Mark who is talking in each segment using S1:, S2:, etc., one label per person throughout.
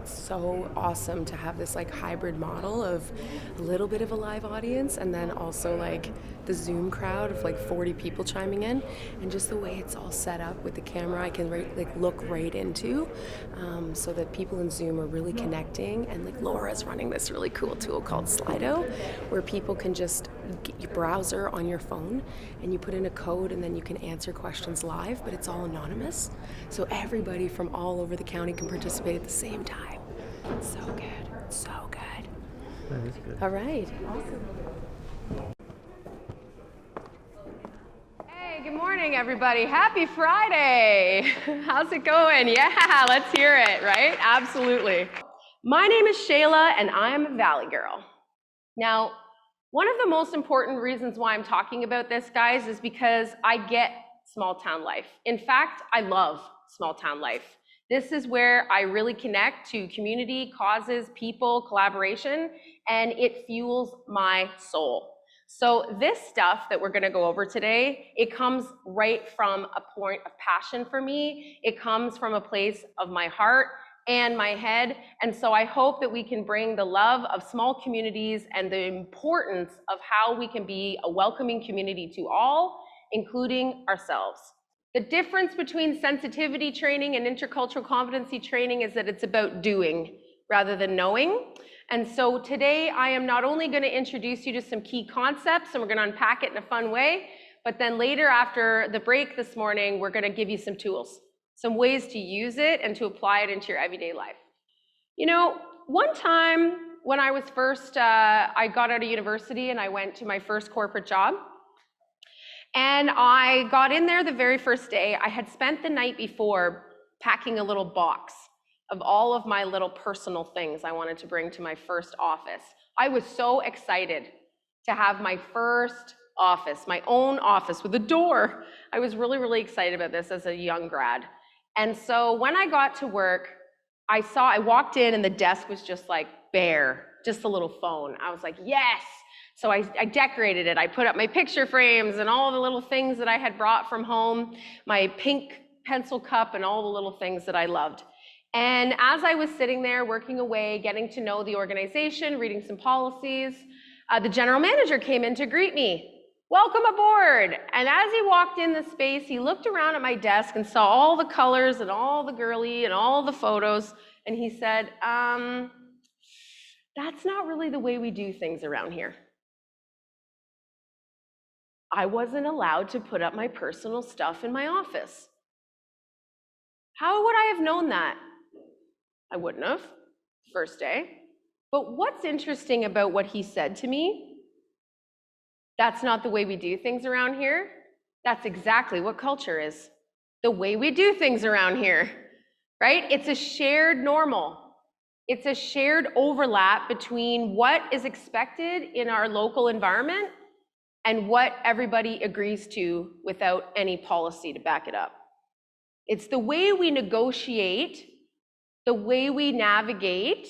S1: it's so awesome to have this like hybrid model of a little bit of a live audience and then also like the Zoom crowd of like 40 people chiming in, and just the way it's all set up with the camera I can look right into, so that people in Zoom are really connecting. And like Laura's running this really cool tool called Slido, where people can just get your browser on your phone and you put in a code and then you can answer questions live, but it's all anonymous. So everybody from all over the county can participate at the same time. It's so good. It's so good.
S2: That is good.
S1: All right. Awesome.
S3: Hey, good morning, everybody. Happy Friday. How's it going? Yeah, let's hear it, right? Absolutely. My name is Chéla, and I'm a Valley girl. Now, one of the most important reasons why I'm talking about this, guys, is because I get small town life. In fact, I love small town life. This is where I really connect to community, causes, people, collaboration, and it fuels my soul. So this stuff that we're gonna go over today, it comes right from a point of passion for me. It comes from a place of my heart and my head. And so I hope that we can bring the love of small communities and the importance of how we can be a welcoming community to all, including ourselves. The difference between sensitivity training and intercultural competency training is that it's about doing rather than knowing. And so today I am not only going to introduce you to some key concepts, and we're going to unpack it in a fun way, but then later after the break this morning, we're going to give you some tools, some ways to use it and to apply it into your everyday life. You know, one time when I was I got out of university and I went to my first corporate job. And I got in there the very first day. I had spent the night before packing a little box of all of my little personal things I wanted to bring to my first office. I was so excited to have my first office, my own office with a door. I was really, really excited about this as a young grad. And so when I got to work, I walked in and the desk was just like bare, just a little phone. I was like, yes. So I decorated it. I put up my picture frames and all the little things that I had brought from home, my pink pencil cup and all the little things that I loved. And as I was sitting there working away, getting to know the organization, reading some policies, the general manager came in to greet me. Welcome aboard. And as he walked in the space, he looked around at my desk and saw all the colors and all the girly and all the photos. And he said, that's not really the way we do things around here. I wasn't allowed to put up my personal stuff in my office. How would I have known that? I wouldn't have, first day. But what's interesting about what he said to me, that's not the way we do things around here. That's exactly what culture is. The way we do things around here, right? It's a shared normal. It's a shared overlap between what is expected in our local environment and what everybody agrees to without any policy to back it up. It's the way we negotiate, the way we navigate,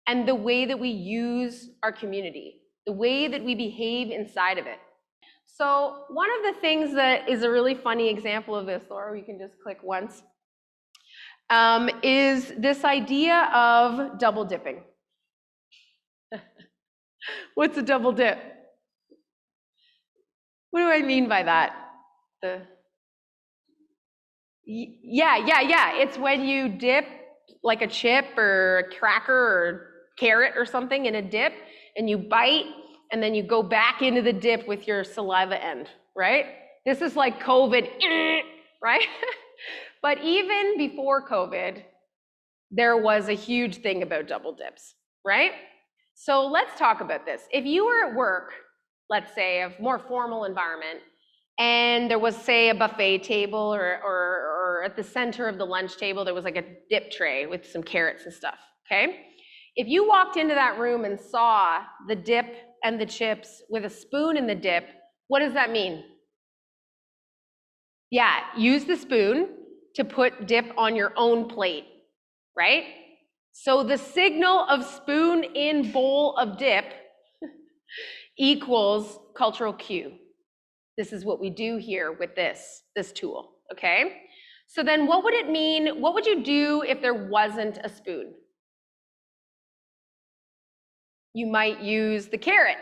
S3: and the way that we use our community, the way that we behave inside of it. So one of the things that is a really funny example of this, Laura, you can just click once, is this idea of double dipping. What's a double dip? What do I mean by that? Yeah. It's when you dip like a chip or a cracker or carrot or something in a dip, and you bite, and then you go back into the dip with your saliva end, right? This is like COVID, right? But even before COVID, there was a huge thing about double dips, right? So let's talk about this. If you were at work, let's say, a more formal environment, and there was, say, a buffet table or at the center of the lunch table, there was like a dip tray with some carrots and stuff, okay? If you walked into that room and saw the dip and the chips with a spoon in the dip, what does that mean? Yeah, use the spoon to put dip on your own plate, right? So the signal of spoon in bowl of dip equals cultural cue. This is what we do here with this tool, okay? So then what would it mean? What would you do if there wasn't a spoon? You might use the carrot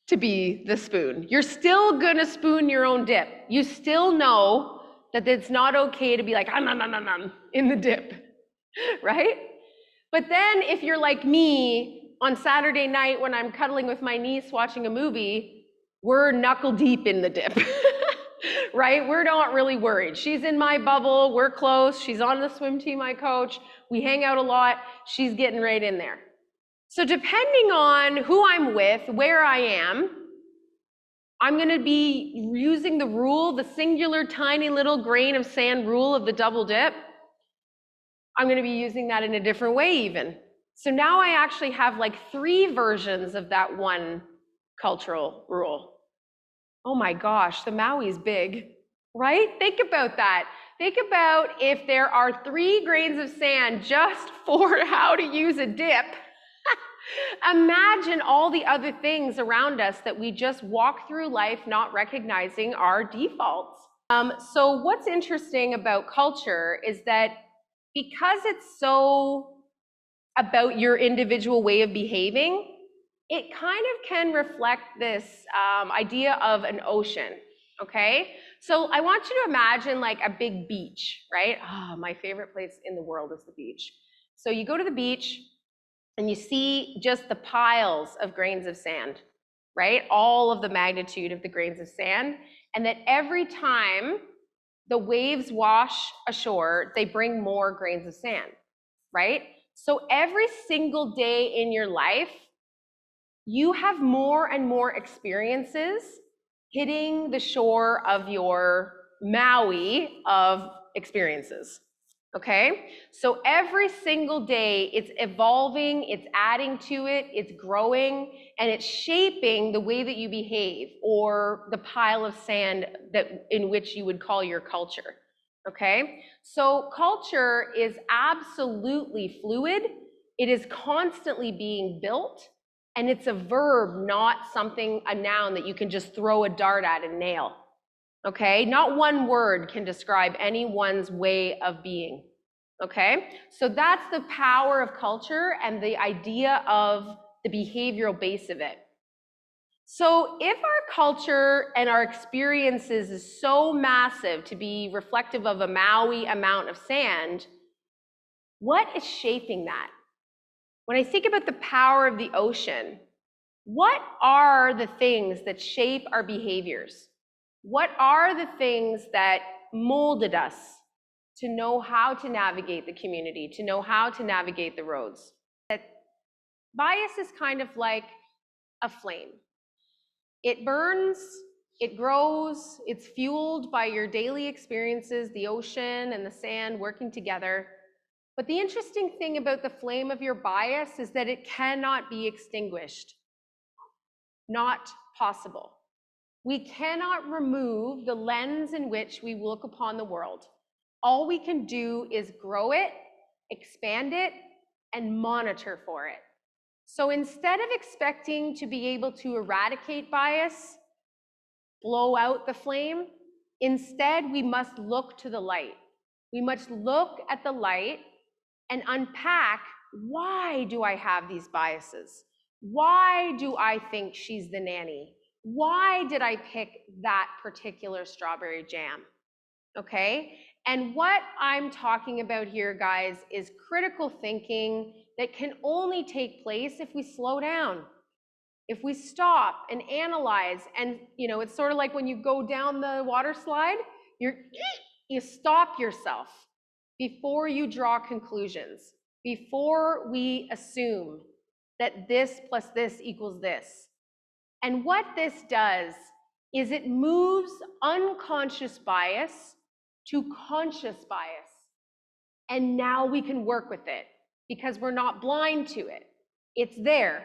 S3: to be the spoon. You're still gonna spoon your own dip. You still know that it's not okay to be like, in the dip, right? But then if you're like me, on Saturday night when I'm cuddling with my niece watching a movie, we're knuckle deep in the dip, right? We're not really worried. She's in my bubble, we're close, she's on the swim team I coach, we hang out a lot, she's getting right in there. So depending on who I'm with, where I am, I'm gonna be using the rule, the singular tiny little grain of sand rule of the double dip. I'm gonna be using that in a different way even. So now I actually have like 3 versions of that one cultural rule. Oh my gosh, the Maui's big, right? Think about that. Think about if there are 3 grains of sand just for how to use a dip. Imagine all the other things around us that we just walk through life not recognizing our defaults. So what's interesting about culture is that because it's so about your individual way of behaving, it kind of can reflect this idea of an ocean, okay? So I want you to imagine like a big beach, right? Oh, my favorite place in the world is the beach. So you go to the beach and you see just the piles of grains of sand, right? All of the magnitude of the grains of sand, and that every time the waves wash ashore, they bring more grains of sand, right? So every single day in your life, you have more and more experiences hitting the shore of your Maui of experiences, okay? So every single day, it's evolving, it's adding to it, it's growing, and it's shaping the way that you behave, or the pile of sand that in which you would call your culture, okay? So culture is absolutely fluid. It is constantly being built, and it's a verb, not something, a noun that you can just throw a dart at and nail, okay? Not one word can describe anyone's way of being, okay? So that's the power of culture and the idea of the behavioral base of it. So if our culture and our experiences is so massive to be reflective of a Maui amount of sand, what is shaping that? When I think about the power of the ocean, what are the things that shape our behaviors? What are the things that molded us to know how to navigate the community, to know how to navigate the roads? That bias is kind of like a flame. It burns, it grows, it's fueled by your daily experiences, the ocean and the sand working together. But the interesting thing about the flame of your bias is that it cannot be extinguished. Not possible. We cannot remove the lens in which we look upon the world. All we can do is grow it, expand it, and monitor for it. So instead of expecting to be able to eradicate bias, blow out the flame, instead we must look to the light. We must look at the light and unpack, why do I have these biases? Why do I think she's the nanny? Why did I pick that particular strawberry jam? Okay? And what I'm talking about here, guys, is critical thinking that can only take place if we slow down. If we stop and analyze, and it's sort of like when you go down the water slide, you stop yourself before you draw conclusions, before we assume that this plus this equals this. And what this does is it moves unconscious bias to conscious bias. And now we can work with it because we're not blind to it. It's there,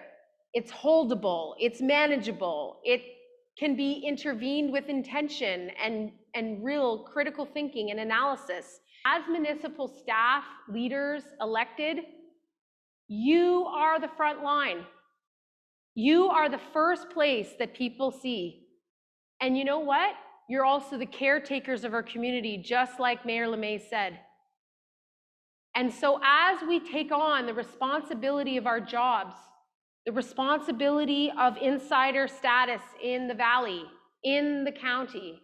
S3: it's holdable, it's manageable, it can be intervened with intention and real critical thinking and analysis. As municipal staff, leaders, elected, you are the front line. You are the first place that people see. And you know what? You're also the caretakers of our community, just like Mayor LeMay said. And so as we take on the responsibility of our jobs, the responsibility of insider status in the valley, in the county.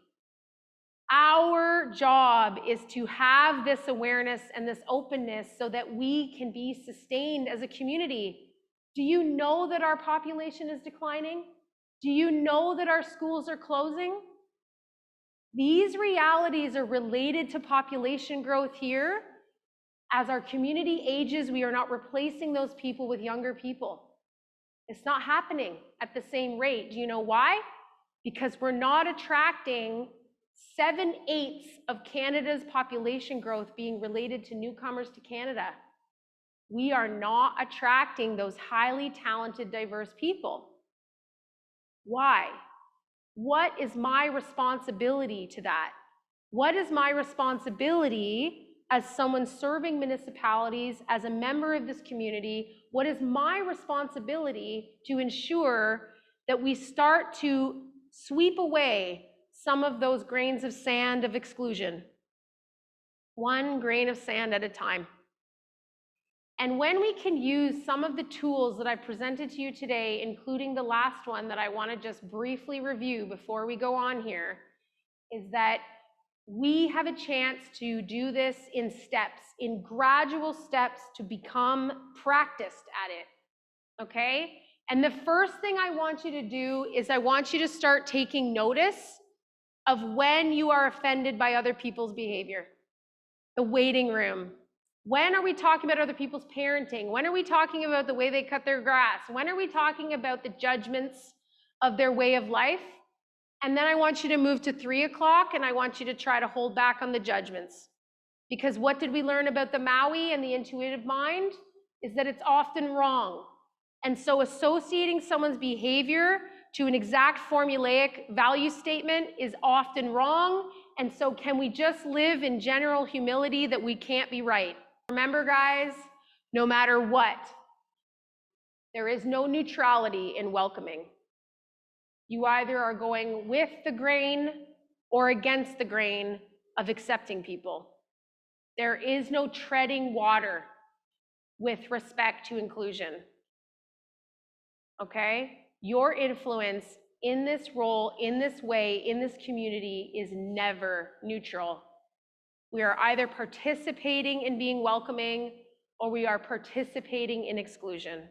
S3: Our job is to have this awareness and this openness so that we can be sustained as a community. Do you know that our population is declining? Do you know that our schools are closing? These realities are related to population growth here. As our community ages, we are not replacing those people with younger people. It's not happening at the same rate. Do you know why? Because we're not attracting 7/8 of Canada's population growth being related to newcomers to Canada. We are not attracting those highly talented, diverse people. Why? What is my responsibility to that? What is my responsibility as someone serving municipalities, as a member of this community? What is my responsibility to ensure that we start to sweep away some of those grains of sand of exclusion, one grain of sand at a time? And when we can use some of the tools that I presented to you today, including the last one that I want to just briefly review before we go on here, is that we have a chance to do this in steps, in gradual steps, to become practiced at it, okay? And the first thing I want you to do is I want you to start taking notice of when you are offended by other people's behavior. The waiting room. When are we talking about other people's parenting? When are we talking about the way they cut their grass? When are we talking about the judgments of their way of life? And then I want you to move to 3 o'clock, and I want you to try to hold back on the judgments. Because what did we learn about the Maui and the intuitive mind? Is that it's often wrong. And so associating someone's behavior to an exact formulaic value statement is often wrong. And so can we just live in general humility that we can't be right? Remember, guys, no matter what, there is no neutrality in welcoming. You either are going with the grain or against the grain of accepting people. There is no treading water with respect to inclusion. Okay? Your influence in this role, in this way, in this community is never neutral. We are either participating in being welcoming or we are participating in exclusion.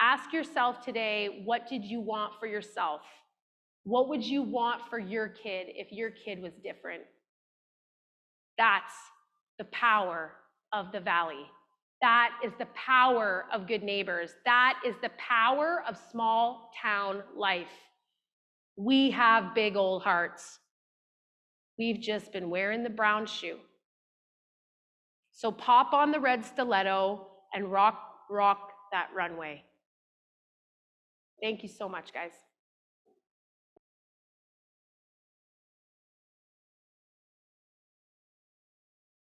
S3: Ask yourself today, what did you want for yourself? What would you want for your kid if your kid was different? That's the power of the Valley. That is the power of good neighbors. That is the power of small town life. We have big old hearts. We've just been wearing the brown shoe. So pop on the red stiletto and rock that runway. Thank you so much, guys.